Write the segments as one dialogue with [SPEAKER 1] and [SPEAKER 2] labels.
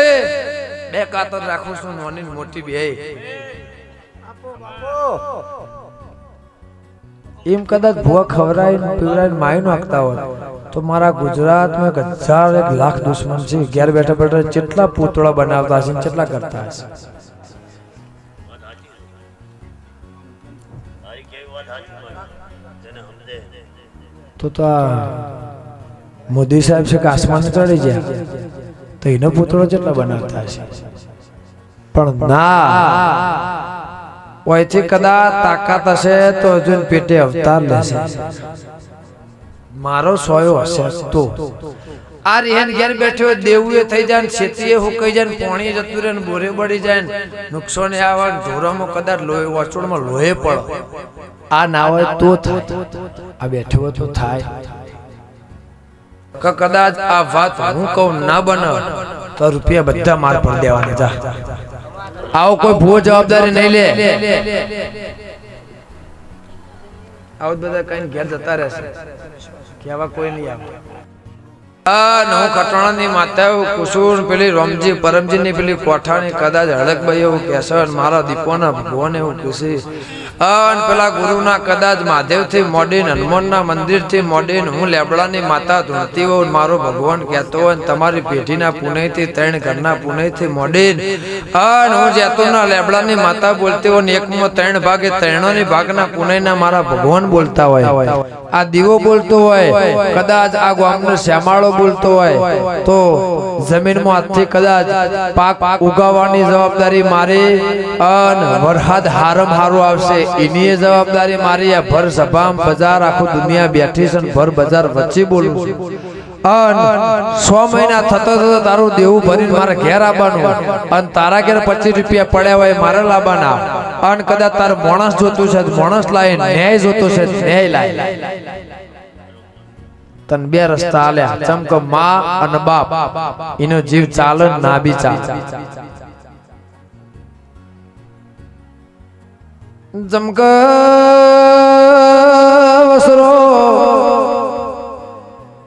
[SPEAKER 1] એ બે કાતર રાખું છું નોની મોટી બે
[SPEAKER 2] એમ કદાચ ભૂવા ખવરાઈને પીવરાઈને માય નાખતા હોય તો મારા ગુજરાતમાં 1000 લાખ દુશ્મન છે. ઘેર બેઠા બેઠા કેટલા પૂતળા બનાવતા હશે, કેટલા કરતા હશે. તો મોદી સાહેબ છે કે આસમાન ચડી જાય તો એનો પૂતળો કેટલા બનાવતા હશે. પણ ના, ઓયથી કદાચ તાકાત હશે તો હજુ પેટે અવતાર લેશે. મારો સોયો હશે તો
[SPEAKER 1] આ રેહન ઘેર બેઠો દેવું એ થઈ જાય, છેતીએ હુકાઈ જાય, પાણી જતું રહે, બોરે બળી જાય, નુકસાન આવે, ઢોરામાં કદાચ લોહી વચોડમાં લોહી પડે.
[SPEAKER 2] આ ના હોય તો થાય, આ બેઠો તો થાય.
[SPEAKER 1] કદાચ આ વાત હું કહું ના બને
[SPEAKER 2] તો રૂપિયા બધા માર પર દેવાના. જા
[SPEAKER 1] આવો કોઈ ભૂવો જવાબદારી નહીં લે. આવું બધા કઈ ઘેર જતા રહેશે, કેવા કોઈ નહીં આવે. હું ખટાણાની માતા કુસુર પેલી રોમજી પરમજી ની પેલી કોઠાની કદાચ હળકભાઈ એવું કહેશે, મારા દીપોના ભગવાન એવું કહેશે, પેલા ગુરુના કદાચ મહાદેવ થી મોડીને હનુમાન ના મંદિર થી મોડીને હું લેબડાની માતા ધૂણતી હોઉં, મારો ભગવાન કહેતો હોય તમારી પેઢીના પુણ્ય થી 3 ઘરના પુણ્ય થી મોડીને હું જેતુના લેબડાની માતા બોલતી હોય, એકમાં 3 ભાગે 3 ભાગના પુણ્ય ના મારા ભગવાન બોલતા હોય. આ દીવો બોલતો હોય, કદાચ આ ગામનો શ્યામાળો બોલતો હોય તો જમીનમાં હાથથી કદાચ પાક ઉગાવવાની જવાબદારી મારી, અને વરસાદ હારમ હારું આવશે એની જવાબદારી મારી. આ ભર સભામ બજાર આખું દુનિયા બેઠી છે, ભર બજાર વચ્ચે બોલું છું. 6 મહિના થતા તારું દેવું ભરીને મારા ઘેર આવવાનું, અને તારા ઘેર 25 રૂપિયા પડ્યા હોય મારે લાવવાના, અને કદાચ તારે માણસ જોતું છે માણસ લાય, ન્યાય જોતો છે ન્યાય લાય. તન 2 રસ્તા આલ્યા, ચમક માં અને બાપ, એનો જીવ ચાલે ના બી ચાલે. જમક વસરો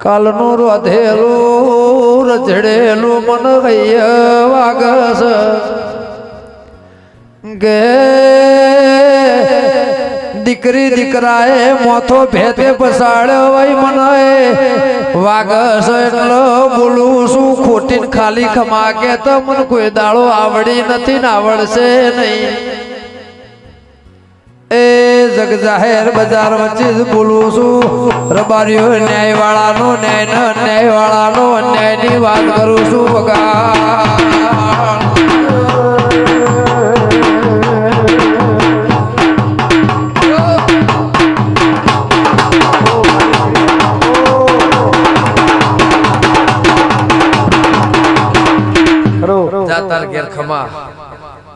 [SPEAKER 1] કાલનું રોધેલું રજડેલું મન ગય વાગસ ગે દીકરી દીકરાએ મોથો ભેતે પસાડ્યો વઈ મને વાગસ એટલો બોલું છું ખોટી ખાલી ખમા કે તો મને કોઈ દાડો આવડી નથી ને આવડશે નહીં. એ જગ જાહેર બજાર વચ્ચે જ બોલું છું, રબારીઓ ન્યાય વાળાનો ન્યાય વાળાનો અન્યાયની વાત કરું છું. તાર ઘેર ખમા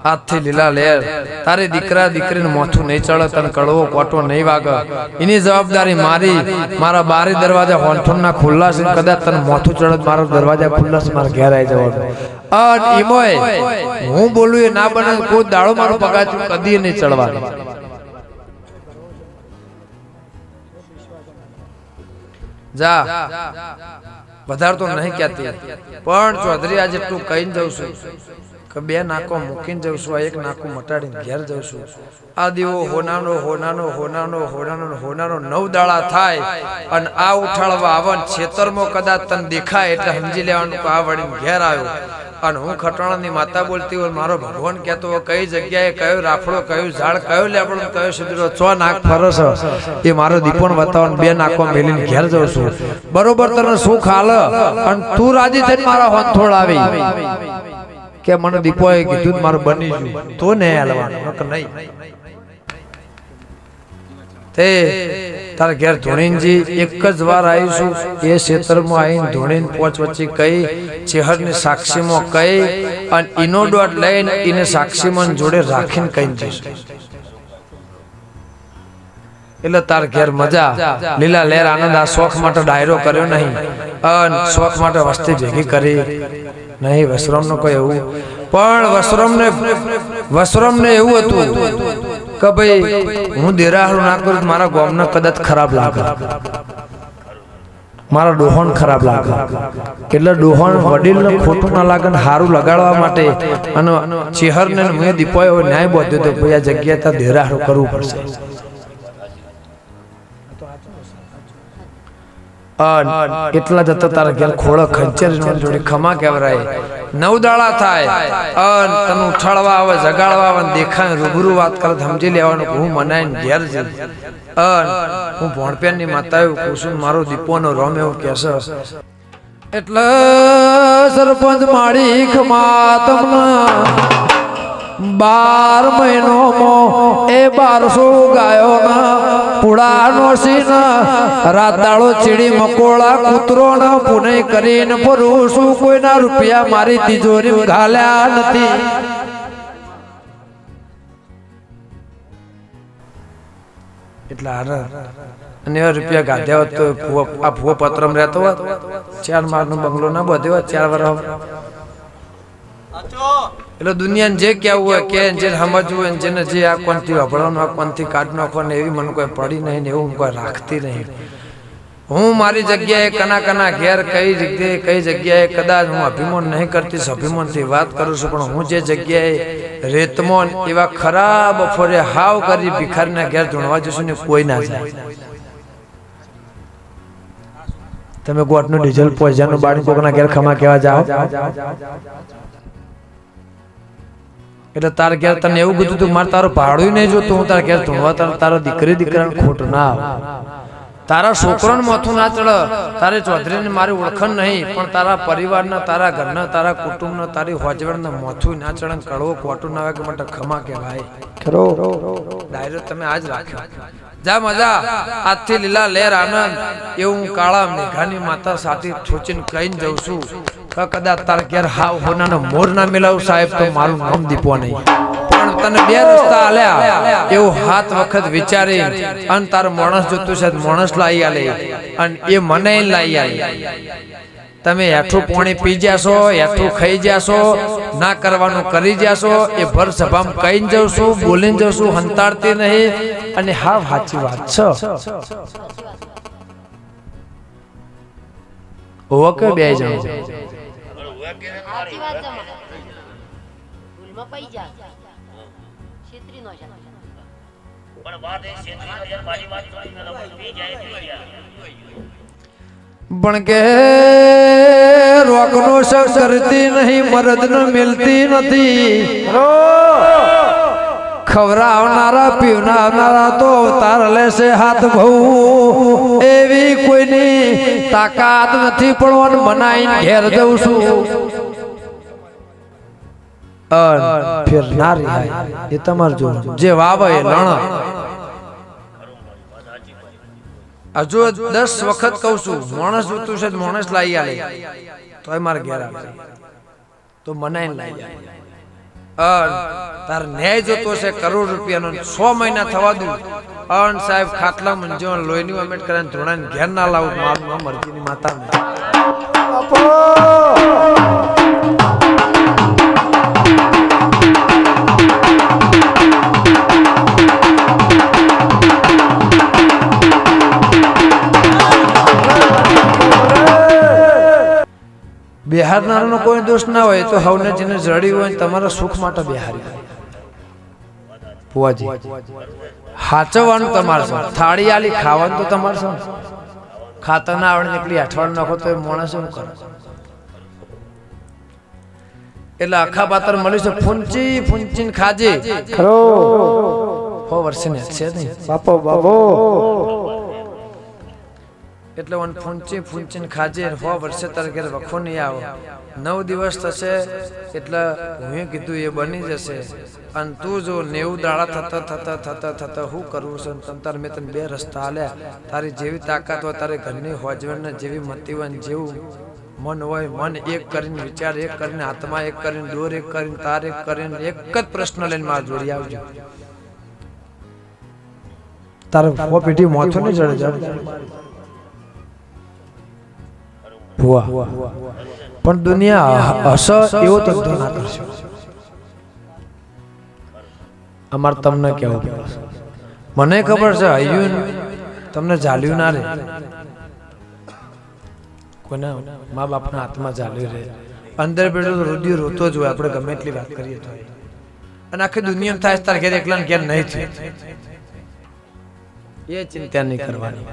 [SPEAKER 1] હાથથી લીલા લેર, તારે દીકરા દીકરીને મોથું નહીં ચડે, તને કડવો કોટો નહીં વાગે, એની જવાબદારી મારી. મારા બારી દરવાજા હોનઠોનના ખુલ્લા છે, કદાચ તને મોથું ચડે મારો દરવાજા ખુલ્લા છે, મારા ઘેર આવી જવાનું. ઈમોય હું બોલું એ ના બને, કોઈ દાડો મારો પગાચું કદી નહીં ચડવાનું. જા વધારે તો નહીં કહેતી, પણ ચૌધરી આજે એટલું કહીને જઉં છું કે 2 નાકો મૂકીને જઉં છું, 1 નાકું મટાડીને ઘેર જઉં છું. આ દીવો હોનાનો હોનાનો હોનાનો હોનાનો હોનાનો 9 દાડા થાય, અને આ ઉઠાળવા આવન ખેતરમાં કદાચ તને દેખાય એટલે સમજી લેવાનું કે આ વળીને ઘેર આવ્યો. અને હું ખટાણાની માતા બોલતી હોય, મારો ભગવાન કહેતો હોય કઈ જગ્યાએ કયો રાફડો, કયું ઝાડ, કયો લેબડો, કયો સિદ્રો 6 નાક ફરસ એ મારો દીપોન બતાવવાનું 2 નાકો મેલીને ઘેર જઉં છું. બરોબર તને સુખ હાલ, અને તું રાજી થઈને મારા હોંથોડ આવી કે મને દીપોએ કીધું મારું બની ગયું તો ને હાલવાનું નહીં. તે તાર ઘેર ધોણીજી એક જ વાર આવીશું, એ ક્ષેત્રમાં આવીને ધોણીને પોચ વચ્ચે કઈ ચેહરની સાક્ષીમાં કઈ, અને ઈનો દોટ લઈને એને સાક્ષીમાં જોડે રાખીને કઈ જઈશું. એટલે તાર ઘેર મજા લીલા લહેર આનંદ. આ શોખ માટે ડાયરો કર્યો નહીં, અને શોખ માટે વસ્તી ભેગી કરી નહીં. વસરામ નો કોઈ એવું, પણ વસરામ ને એવું હતું કે ભાઈ હું દેરાહરું ના કરું મારા ગામના કદાચ ખરાબ લાગે,
[SPEAKER 2] મારા ડોહોન ખરાબ લાગે એટલે ડોહોન વડીલને ખોટું ના લાગે ને સારું લગાડવા માટે અને ચેહરને મેં દીપોય ન્યાય બોધ્યો તો ભાઈ આ જગ્યાએ ત્યાં દેરાહરું કરવું પડશે. એટલા જતા તારા ઘેર ખોળો ખંચર જોડે ખમા કેવરાય 9 દાડા થાય તને ઉઠાડવા આવે જગાડવા આવે દેખાય રૂબરૂ વાત કરે સમજી લેવાનું હું મનાઈને ઘેર જઈ હું ભોણપેનની માતા એવું કુસુમ મારો દીપોનો રોમ એવું કહેશે. એટલે સરપંચ માળી ખમા તમને 12 મહિનોમાં એ 1200 ગાયો ના પુડાનો સીન રાત દાડો ચીડી મકોળા કૂતરો ના પુનઃ કરીને ફરું છું કોઈના રૂપિયા મારી તિજોરી ઘાલ્યા નથી. એટલા અને એવા રૂપિયા ગાધ્યા હોત તો આ ભૂવો પત્રમ રહેતો હોત 4 માળનો બંગલો ના બધે હોત 4 વર્ષ. એટલે દુનિયાને જે કેવું હોય કે જે સમજવું હોય જેને જે આ કોનથી વાપરવાનું આ કોનથી કાઢ નાખવાનું એવી મને કોઈ પડી નહીં ને એવું કોઈ રાખતી નહીં. હું મારી જગ્યાએ કના ઘેર કઈ રીતે કઈ જગ્યાએ કદાચ હું અભિમાન નહીં કરતી અભિમાનથી વાત કરું છું પણ હું જે જગ્યાએ રેતમોન એવા ખરાબ બફોરે હાવ કરી ભિખારીના ઘેર ધૂણવા જશું ને કોઈ ના જાય. તમે ગોટનું ડીઝલ પોઈઝનનું બાળી કોકના ઘેર ખમા કેવા જાઓ એટલે તાર ઘેર તને એવું કીધું તું મારે તારું ભાડું નહીં જોતું હું તારા ઘેર ધૂણવા તારો દીકરાને ખોટ ના આવે તારા છોકરાને માથું ના ચડે તારે ચૌધરીને મારી ઓળખણ નહીં પણ તારા પરિવારના તારા ઘરના તારા કુટુંબનો તારી હોજવડના માથું ના ચડે કડવો ખોટું ના આવે કે માટે ખમા કહેવાય ખરો ડાયરો તમે આજ રાખ્યો જા મજા આજથી લીલા લહેર આનંદ એવું કાળા મેઘાની માતા સાથે ઠોચીને કહીને જઉં છું કે કદાચ તારા ઘેર હાવ હોનાનો મોર ના મિલાવું સાહેબ તો મારું નામ દીપો નહીં પણ તને 2 રસ્તા આલ્યા એવું 7 વખત વિચારી અને તારો માણસ જોતું છે માણસ લાવી આલે અને એ મને લાવી આલે. તમે હેઠું પાણી પી જાશો હેઠું ખાઈ જાશો ના કરવાનું કરી જાશો એ ભર સભામાં કહીને જઉં છું બોલીને જઉં છું હંતાડતી નહીં અને હા સાચી વાત છે. ઓકે બે જણ પણ કે રોગનો શક કરતી નહીં મરદને મિલતી નથી. ખવરાવનારા પીવનારા તો અવતાર લેશે હાથ બહુ એવી કોઈની તાકાત નથી પણ મનાઈને ઘેર જઉં છું. ફેરનારી એ તમાર જો જે વાવે એ લણ. હજુ 10 વખત કહું છું માણસ જોતું છે માણસ લાવી આલે તો મારે ઘેર આવે તો મનાઈને લાવી આવે. તાર ન્યાય જોતો છે કરોડ રૂપિયાનો 6 મહિના થવા દઉં અન સાહેબ ખાટલા મંજો લોહીની અમેટ કરે ધોણાને ઘેર ના લાવું મારું નામ મરજીની માતા બિહારનારનો કોઈ દોષ ના હોય તો હવને જેને જડી હોય તમારા સુખ માટે બિહારી પુવાજી હાચવવાનું તમારે છે. થાળી આલી ખાવાનું તો તમારે છે. ખાતા ના આવડે નીકળી અઠવાડિયું નાખો તો માણસ શું કરે એટલે આખા પાત્ર મળ્યું છે ફૂંચી ફૂંચીને ખાજે ખરો 6 વર્ષની છે નહીં બાપો બાપો એટલે ઓન ફૂંચી ફૂંચીને ખાજે 6 વર્ષે તારે ઘેર વખો નહીં આવે 9 દિવસ થશે એટલે હું કીધું એ બની જશે અને તું જો 90 દાડા થતા હું કરવું છે તંતર મેં તને 2 રસ્તા આલ્યા તારી જેવી તાકાત હોય તારે ઘરની હોજવણને જેવી મતી હોય જેવું મન હોય મન એક કરીને વિચાર એક કરીને આત્મા એક કરીને દોર એક કરીને તાર એક કરીને એક જ પ્રશ્ન લઈને માર જોડી આવજો તારે ફો પીટી મોથું નહીં ચડે જાય પણ દુનિયા હસ એવો ધંધો ના કરશો. અમારે તમને કેવું પડે મને ખબર છે હૈયું તમને જાલ્યું ના રે કોના મા બાપના હાથમાં ચાલી રહે અંદર બેઠો તો રુધિર રોતો જ હોય આપણે ગમે એટલી વાત કરીએ તો અને આખી દુનિયામાં થાય તાર ઘેર એકલા ઘેર નહીં થયું એ ચિંતા નહીં કરવાની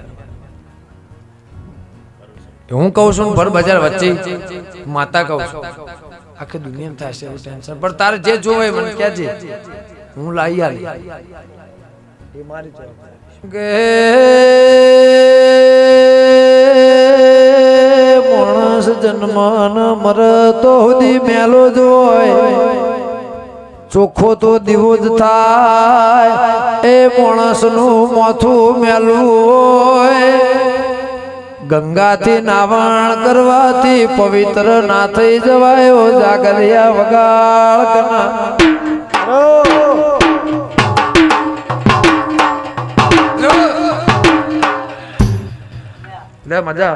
[SPEAKER 2] હું કહું છું ભર બજાર વચ્ચે માતા કહું છું આખી દુનિયામાં થાય છે એવું ટેન્શન પણ તારે જે જોવે મને કહેજે હું લાવી આલી એ મારી કે માણસ જન્મન મરતો સુધી મેલો જ હોય ચોખ્ખો તો દીવો જ થાય એ માણસનું માથું મેલું હોય ગંગાથી નાવણ કરવાથી પવિત્ર ના થઈ જવાયો જાગરિયા વગાડ કના લે મજા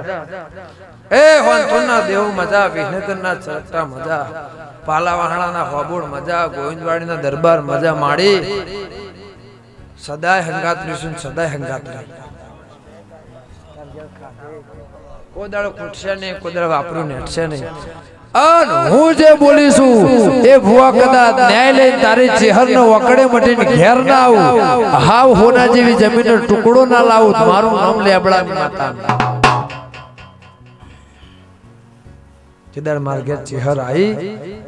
[SPEAKER 2] એ હોનથુના દેવ મજા વિઘ્નકરના ચરતા મજા પાલાવાહણાના હોબોળ મજા ગોવિંદવાડીના દરબાર મજા માડી સદાય હંગાત રહીશું સદાય હંગાત રહી કોદાળો ખૂટશે નહીં કોદાળો વાપરું નેટશે નહીં અને હું જે બોલીશું એ ભુવા કદાચ ન્યાય લઈને તારી ચેહરનો વકડે મટીને ઘેર ના આવું હાવ હોના જેવી જમીનનો ટુકડો ના લાવું મારું નામ લેબડા માતા જેદાર માર ઘેર ચેહર આવી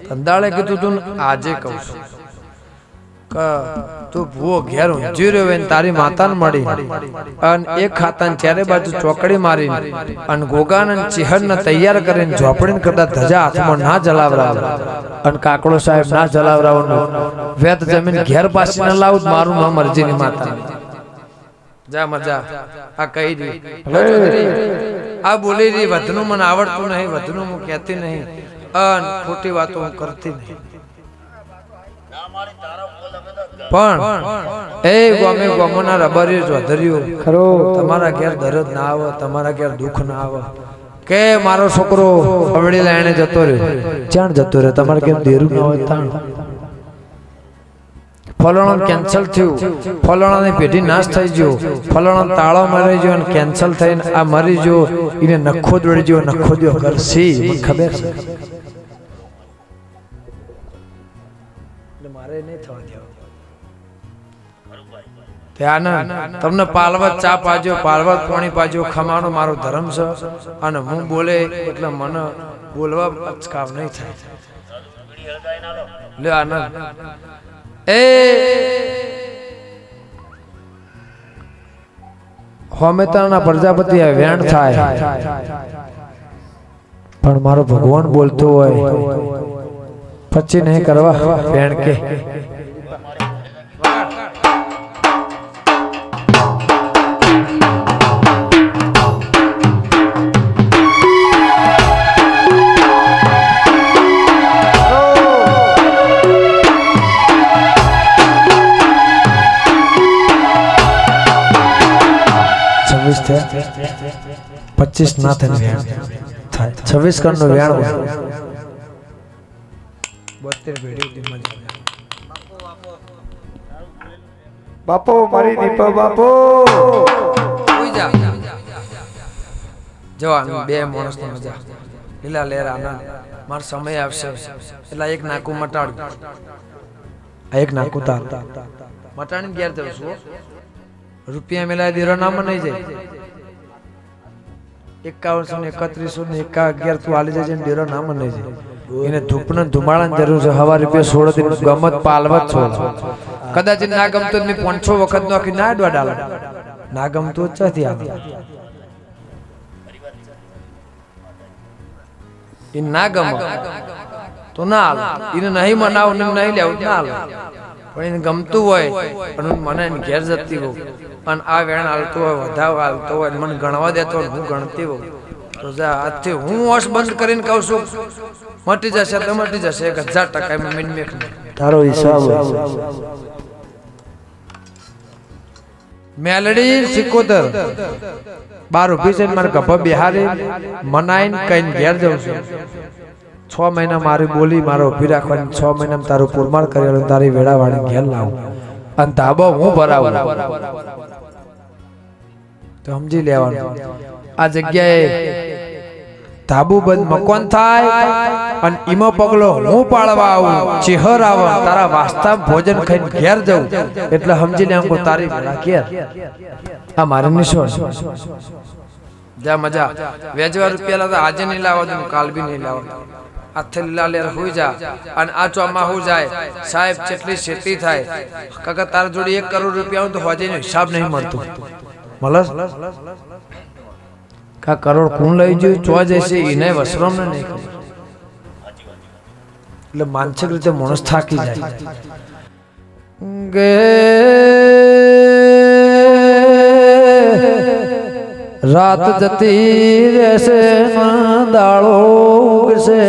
[SPEAKER 2] કંદાળે કીધું તું આજે કહું છું કે તું ભુવો ઘેર ઊંઝી રહ્યો હોય તારી માતાને મળી અને એક ખાતાને ચારે બાજુ ચોકડી મારી અને ગોગાને ચેહરને તૈયાર કરીને ઝોપડીને કદાચ ધજા હાથમાં ના જલાવરાવ અને કાકડો સાહેબ ના જલાવરાવનું વેત જમીન ઘેર પાછી ના લાવું મારું નામ અરજીની માતા જા મજા આ કહી દી આ બોલી રહી વધનું મને આવડતું નહીં વધનું હું કહેતી નહીં અને ખોટી વાતો હું કરતી નહીં પણ એ ગોમે ગોમોના રબરી ચોધરીઓ ખરો તમારા ઘેર દર્દ ના આવે તમારા ઘેર દુઃખ ના આવે કે મારો છોકરો અવળી લાઈને જતો રહ્યો ચાણ જતો રહ્યો તમારા ઘેર દેરું ના હોય તાણ ફલાણો કેન્સલ થયું ફલાણાની પેઢી નાશ થઈ ગયો ફલાણો તાળો મરી ગયો અને કેન્સલ થઈને આ મરી ગયો એને નખો દોડી ગયો નખો દો કરશી ખબર છે મારે નહીં થવા દેવું ત્યાં તમને પાલવત ચા પાજો પાલવત પાણી પાજો ખમાનો મારો ધર્મ છે અને હું બોલે એટલે મને બોલવા અચકાવ નહીં થાય લે આનંદ એ હોમેતાના પ્રજાપતિ વેણ થાય પણ મારો ભગવાન બોલતો હોય પછી નહીં કરવા વેણ કે 25 ના થાય થાય 26 કણનો વ્યાણ હોય 72 ભેડી બાપો મારી દીપા બાપો કોઈ જા જવાન બે માણસ ની મજા લીલા લેરા ના માર સમય આવશે એટલે એક નાકુ મટાડ આ એક નાકુ તાર મટાણી ઘેર જઉં છું રૂપિયા મેલાય દીરો નામ નહીં જાય 5131 તું આલી જજે ડેરો નામ નહીં જાય એને ધૂપના ધુમાળાની જરૂર છે હવા રૂપિયા 16 દિન ગમત પાલવત છોડ કદાચ ના ગમતો મે 500 વખત નો આખી ના અડવા ડાલ ના ગમતો ચાથી આવે ઈ ના ગમ તો ના હાલ ઈને નહીં મનાવ ને નહીં લેવ ના હાલ પણ એને ગમતું હોય પણ મને ઘેર જતી હો અને આ વેણ હાલતો હોય વધાવ હાલતો હોય મને ગણવા દેતો હું ગણતી હોઉં તો જા આજથી હું હોશ બંધ કરીને કહું છું મટી જશે તો મટી જશે 1000% મિન મેખ તારો હિસાબ મેલડી સિકોતર 12 રૂપિયા છે મારા કપા બિહારી મનાઈન કઈન ઘેર જઉં છું 6 મહિના મારી બોલી મારો ઉભી રાખવાની 6 મહિનામાં તારું પુરમાર કરેલો તારી વેડાવાળી ઘેર લાવું અને ધાબો હું ભરાવું તો સમજી લેવાનું આ જગ્યાએ ધાબુ બંધ મકાન થાય અને ઈમો પગલો હું પાળવા આવું ચેહર આવ તારા વાસ્તા ભોજન ખાઈને ઘેર જવું એટલે સમજી લે આમ તારી ઘેર આ મારે નિશો જા મજા વેજવા રૂપિયા લાવતા આજે નહીં લાવવા દઉં કાલ બી નહીં લાવવા હાથે લીલા લેર હોઈ જા અને આ ચોમાં હું જાય સાહેબ જેટલી ખેતી થાય કાકા તારા જોડે 1 કરોડ રૂપિયા તો હોજેનો હિસાબ નહીં મળતો મળસ કા કરોડ કોણ લઈ ગયું ચો જશે એને વસરમ ને નહીં ખબર એટલે માનસિક રીતે માણસ થાકી જાય ગે રાત જતી રહેશે દાળો ઉગશે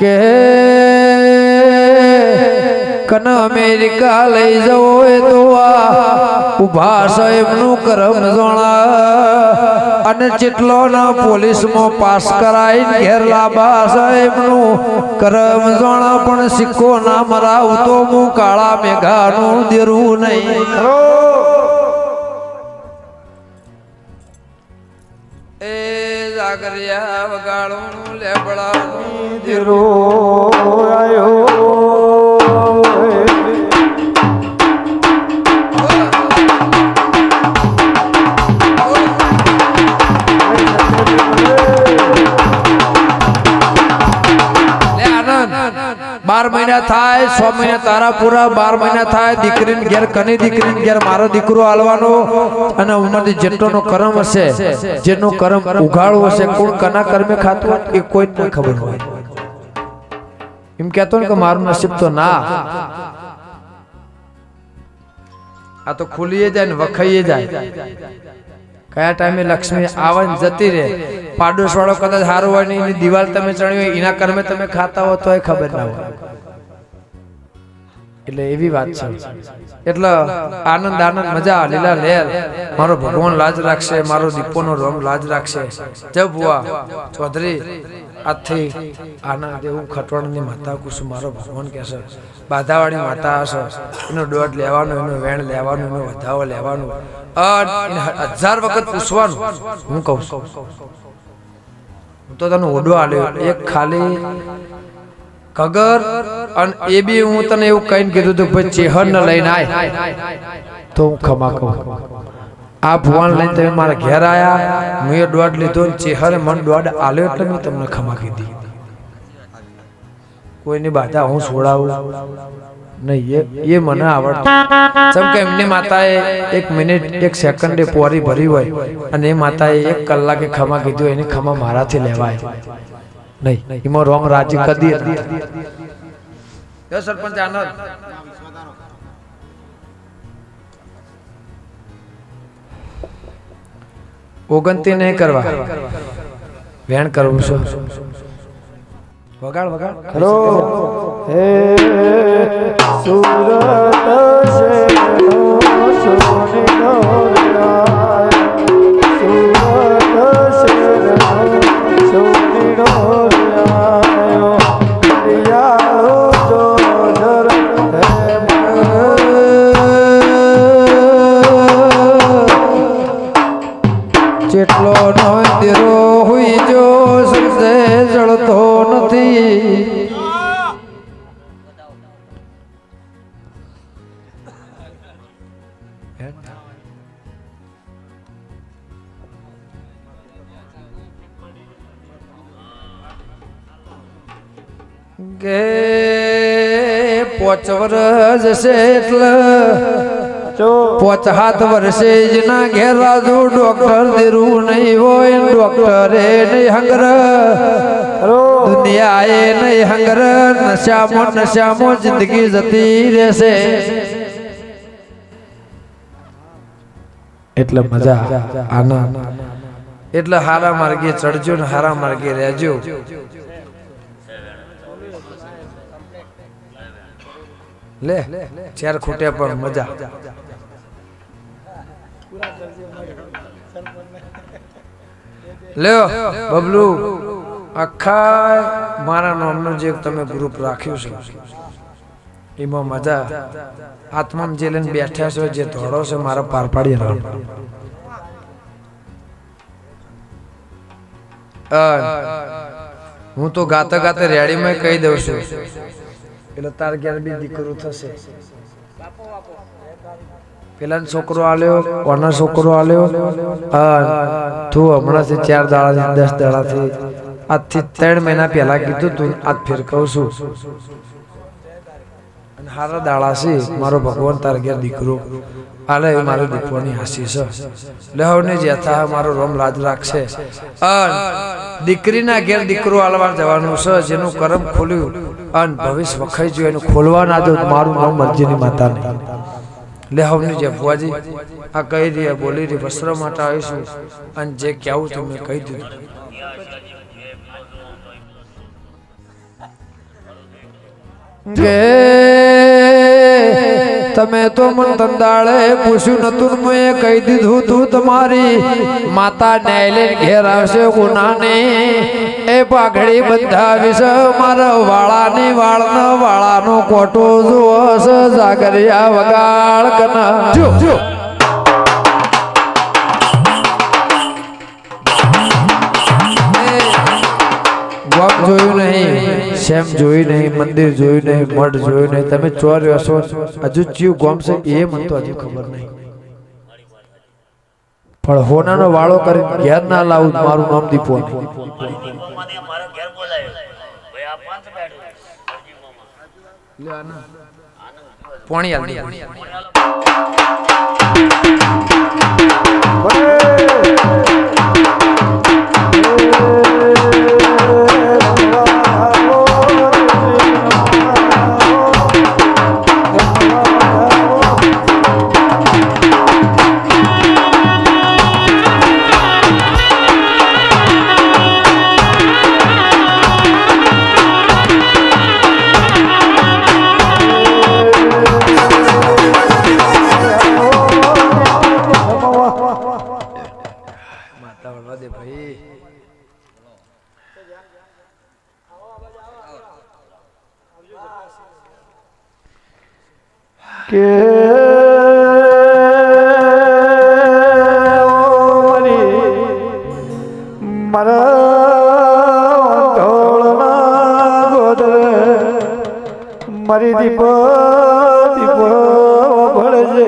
[SPEAKER 2] કે કન અમેરિકા લઈ જવો એ તો ઉભા સાહેબ નું કરમ જોણા અને જેટલો ના પોલીસમાં પાસ કરાઈ ઘેર લાબા સાહેબ નું કરમ જોણા પણ સિક્કો ના મરાવ તો હું કાળા મેઘા નું દેરું નહીં એ જાગરિયા વગાડું લેબડાનું દેરો આયો બાર મહિના થાય 6 મહિના તારા પૂરા 12 મહિના થાય દીકરીને ઘેર કની દીકરીને ઘેર મારો દીકરો આલવાનો અને ઉંમરથી જેટલોનો કરમ હશે જેનો કરમ ઉઘાડવો હશે કોણ કના કર્મે ખાતું એ કોઈ જ ખબર હોય એમ કહેતો ને કે મારું નસીબ તો ના આ તો ખુલીએ જાય ને વખાઈએ જાય કયા ટાઈમે લક્ષ્મી આવન જતી રહે પાડોશ વાળો કદાચ હારો હોય ને એની દિવાલ તમે ચણી હોય એના કર્મે તમે ખાતા હો તો એ ખબર ના હોય એટલે એવી વાત છે એટલે આનંદ આનંદ મજા લીલા લેર મારો ભગવાન લાજ રાખશે મારો દીપોનો રોમ લાજ રાખશે જય બુઆ ચૌધરી આજથી આનંદ દેવું ખટવાણની માતા કુસુમ મારો ભગવાન કહેશે બાધાવાળી માતા હશે એનો દોડ લેવાનો એનો વેણ લેવાનું એનો વધાવો લેવાનું 1000 વખત પૂછવાનું હું કહું છું હું તો તને ઓડો આલ્યો એક ખાલી કગર અને એ બી હું તને એવું કહીને કીધું હતું ભાઈ ચેહર ને લઈને આય તો હું ખમા કહું આ ભુવાન લઈને તમે મારા ઘેર આયા મેં દોડ લીધો ને ચેહરે મન દોડ આલ્યો એટલે મેં તમને ખમા કીધી કોઈની બાધા હું છોડાવું નહીં એ મને આવડતું જેમ કે એમની માતાએ 1 મિનિટ 1 સેકન્ડે પોરી ભરી હોય અને એ માતાએ 1 કલાકે ખમા કીધું એની ખમા મારાથી લેવાય નહીં એમાં રોમ રાજી કદી સરપંચ આનંદ ઓગંતી નહીં કરવા વેણ કરવું છે વગાડ વગાડ ખરો હે સુરત સે સોનીનો સુરત સે સોનીનો જેટલો નો તેરો હુઈ જો સમજે જળતો નથી કે 5 વર્ષ છે એટલે 5-7 વર્ષે જના ઘેર રાજુ ડોક્ટર દેરું નહીં હોય ડોક્ટરે નહીં હંગર દુનિયા એ નહીં હંગર નશામાં જિંદગી જતી રહેશે એટલે મજા આનંદ એટલે હારા માર્ગે ચડજો ને હારા માર્ગે રહેજો લે 4 ખૂટ્યા પણ મજા લ્યો બબલુ આખા મારા નામનું જે તમે ગ્રુપ રાખ્યું છે એમાં મજા આત્મામાં જે લઈને બેઠા છો જે ધોળો છે મારા પાર પાડી રહ્યો
[SPEAKER 1] હું તો ગાતા ગાતા રેડીમાં કહી દઉં છું એટલે તાર ઘેર બી દીકરો થશે. પેલા છોકરો આલ્યો, કોના છોકરો આલ્યો, તું હમણાંથી 4 દાડાથી 10 દાડાથી આજથી 3 મહિના પહેલા કીધું તું, આજ ફેર કહું છું. અને હારા દાડા છે, મારો ભગવાન તાર ઘેર દીકરો આલે એ મારો દીકરાની હાસી છે. લહવને જેથા મારો રોમ લાજ રાખશે. દીકરીના ઘેર દીકરો આલવા જવાનું છે, જેનું કરમ ખોલ્યું અને ભવિષ્ય વખાઈ ગયું એનું ખોલવા ના દો. મારું નામ મરજીની માતા નહીં. લેહવની જે ભુવાજી આ કહી રહ્યા બોલી રહી વસ્ત્ર માટે આવીશું અને જે કહેવું તમે કહી દીધું.
[SPEAKER 2] કે તમે તો મન તંદાળે પૂછ્યું નતું, મેં કહી દીધું તું તમારી માતા ન્યાય લઈને ઘેર આવશે ગુનાને. એ પાઘડી બધા વિશે મારા વાળાની વાળનો કોટો જુઓ છે, જાગરિયા વગાડ કના જોયું નહીં, શેમ જોયું નહીં, મંદિર જોયું નહીં, મઠ જોયું નહીં. તમે ચોર હશો હજુ ચિયું ગોમ છે એ મને તો હજુ ખબર નહીં. પણ હોનાનો વાળો કરી ઘેર ના લાવું, મારું નામ દીપો
[SPEAKER 1] પોણી
[SPEAKER 2] કે મારી દીપ ભળજે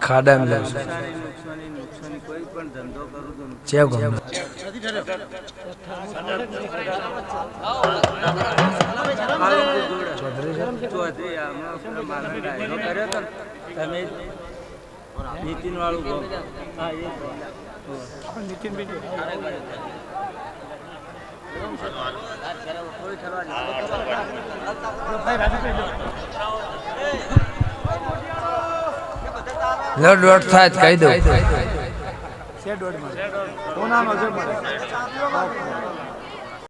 [SPEAKER 1] ખાડા મિલે છે ગમ
[SPEAKER 3] નીતિન વાળું
[SPEAKER 1] દોઢ થાય કહી દઉં.